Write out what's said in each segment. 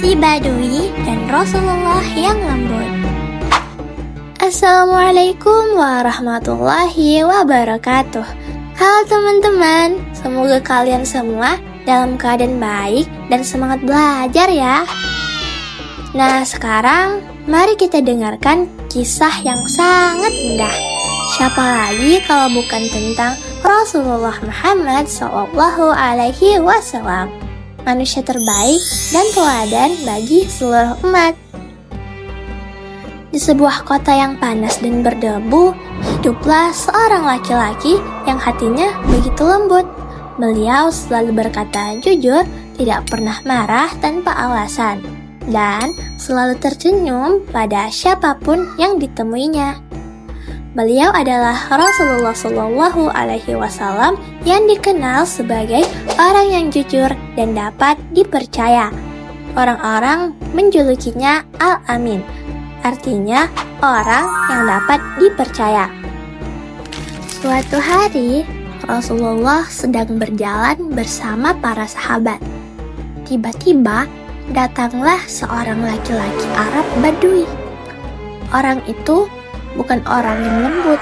si Badui dan Rasulullah yang lembut. Assalamualaikum warahmatullahi wabarakatuh. Halo teman-teman, semoga kalian semua dalam keadaan baik dan semangat belajar ya. Nah sekarang mari kita dengarkan kisah yang sangat indah. Siapa lagi kalau bukan tentang Rasulullah Muhammad Sallallahu Alaihi Wasallam, manusia terbaik dan teladan bagi seluruh umat. Di sebuah kota yang panas dan berdebu, hiduplah seorang laki-laki yang hatinya begitu lembut. Beliau selalu berkata jujur, tidak pernah marah tanpa alasan, dan selalu tersenyum pada siapapun yang ditemuinya. Beliau adalah Rasulullah Shallallahu Alaihi Wasallam yang dikenal sebagai orang yang jujur dan dapat dipercaya. Orang-orang menjulukinya Al-Amin, artinya orang yang dapat dipercaya. Suatu hari, Rasulullah sedang berjalan bersama para sahabat. Tiba-tiba, datanglah seorang laki-laki Arab Badui. Orang itu bukan orang yang lembut,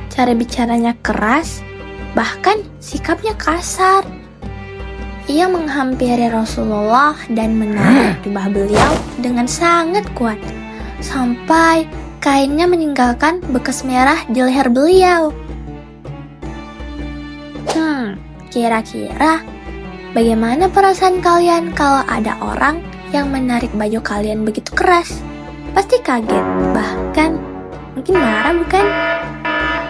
cara bicaranya keras, bahkan sikapnya kasar. Ia menghampiri Rasulullah dan menarik jubah beliau dengan sangat kuat, sampai kainnya meninggalkan bekas merah di leher beliau. Kira-kira bagaimana perasaan kalian kalau ada orang yang menarik baju kalian begitu keras? Pasti kaget, bahkan mungkin marah bukan?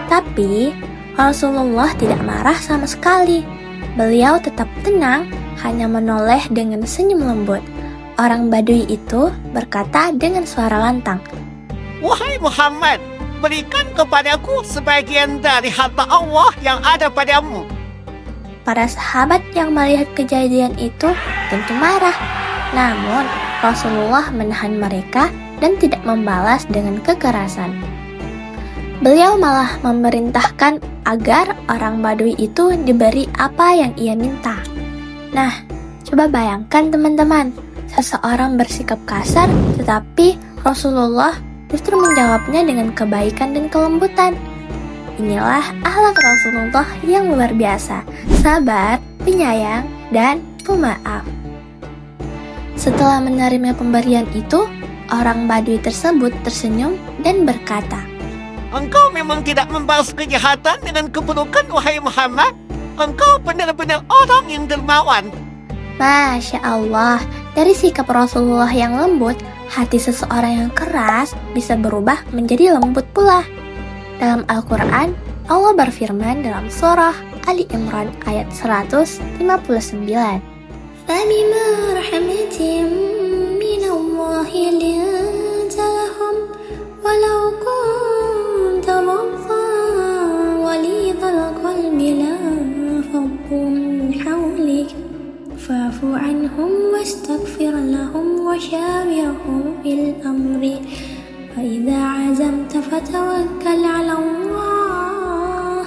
Tapi Rasulullah tidak marah sama sekali. Beliau tetap tenang, hanya menoleh dengan senyum lembut. Orang Badui itu berkata dengan suara lantang, "Wahai Muhammad, berikan kepadaku sebagian dari harta Allah yang ada padamu." Para sahabat yang melihat kejadian itu tentu marah. Namun Rasulullah menahan mereka dan tidak membalas dengan kekerasan. Beliau malah memerintahkan agar orang Badui itu diberi apa yang ia minta. Nah, coba bayangkan teman-teman, seseorang bersikap kasar tetapi Rasulullah justru menjawabnya dengan kebaikan dan kelembutan. Inilah akhlak Rasulullah yang luar biasa, sabar, penyayang, dan pemaaf. Setelah menerima pemberian itu, orang Badui tersebut tersenyum dan berkata, "Engkau memang tidak membalas kejahatan dengan keburukan, wahai Muhammad. Engkau benar-benar orang yang dermawan." Masya Allah, dari sikap Rasulullah yang lembut, hati seseorang yang keras bisa berubah menjadi lembut pula. Dalam Al-Quran, Allah berfirman dalam surah Ali Imran ayat 159. فَبِمَا رَحْمَةٍ مِّنَ اللَّهِ لِنتَ لَهُمْ وَلَوْ كُنتَ فَظًّا غَلِيظَ الْقَلْبِ لَانفَضُّوا مِنْ حَوْلِكَ فَاعْفُ عَنْهُمْ وَاسْتَغْفِرْ لَهُمْ وَشَاوِرْهُمْ فِي الْأَمْرِ وَإِذَا عَزَمْتَ فَتَوَكَّلْ عَلَى اللَّهِ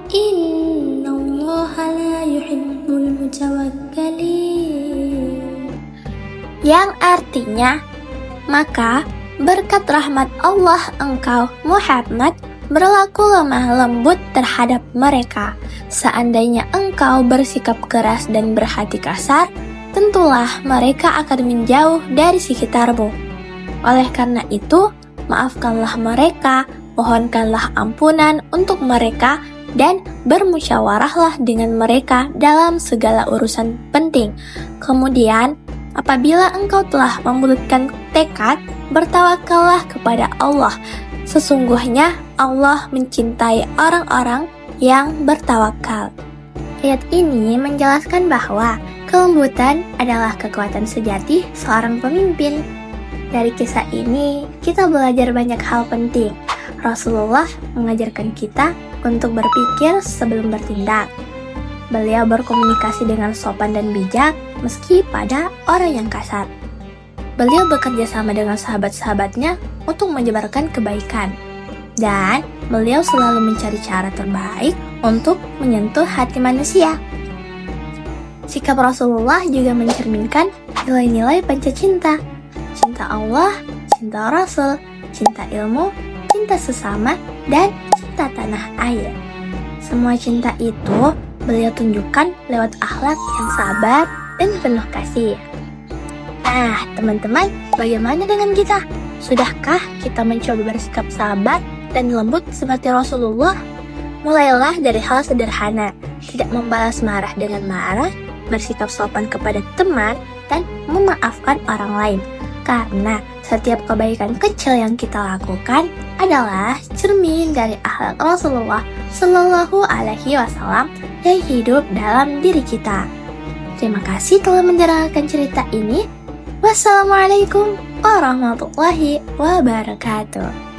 إِنَّ اللَّهَ لَا يُحِبُّ الْمُتَوَكِّلِينَ. Yang artinya, maka berkat rahmat Allah engkau Muhammad berlaku lemah lembut terhadap mereka. Seandainya engkau bersikap keras dan berhati kasar, tentulah mereka akan menjauh dari sekitarmu. Oleh karena itu, maafkanlah mereka, mohonkanlah ampunan untuk mereka, dan bermusyawarahlah dengan mereka dalam segala urusan penting. Kemudian, apabila engkau telah membulatkan tekad, bertawakallah kepada Allah. Sesungguhnya Allah mencintai orang-orang yang bertawakal. Ayat ini menjelaskan bahwa kelembutan adalah kekuatan sejati seorang pemimpin. Dari kisah ini, kita belajar banyak hal penting. Rasulullah mengajarkan kita untuk berpikir sebelum bertindak. Beliau berkomunikasi dengan sopan dan bijak meski pada orang yang kasar. Beliau bekerja sama dengan sahabat-sahabatnya untuk menyebarkan kebaikan. Dan beliau selalu mencari cara terbaik untuk menyentuh hati manusia. Sikap Rasulullah juga mencerminkan nilai-nilai pancacinta. Cinta Allah, cinta Rasul, cinta ilmu, cinta sesama, dan cinta tanah air. Semua cinta itu beliau tunjukkan lewat akhlak yang sabar dan penuh kasih. Nah, teman-teman, bagaimana dengan kita? Sudahkah kita mencoba bersikap sabar dan lembut seperti Rasulullah? Mulailah dari hal sederhana, tidak membalas marah dengan marah, bersikap sopan kepada teman, dan memaafkan orang lain. Karena setiap kebaikan kecil yang kita lakukan adalah cermin dari akhlak Rasulullah Shallallahu Alaihi Wasallam yang hidup dalam diri kita. Terima kasih telah mendengarkan cerita ini. Wassalamualaikum warahmatullahi wabarakatuh.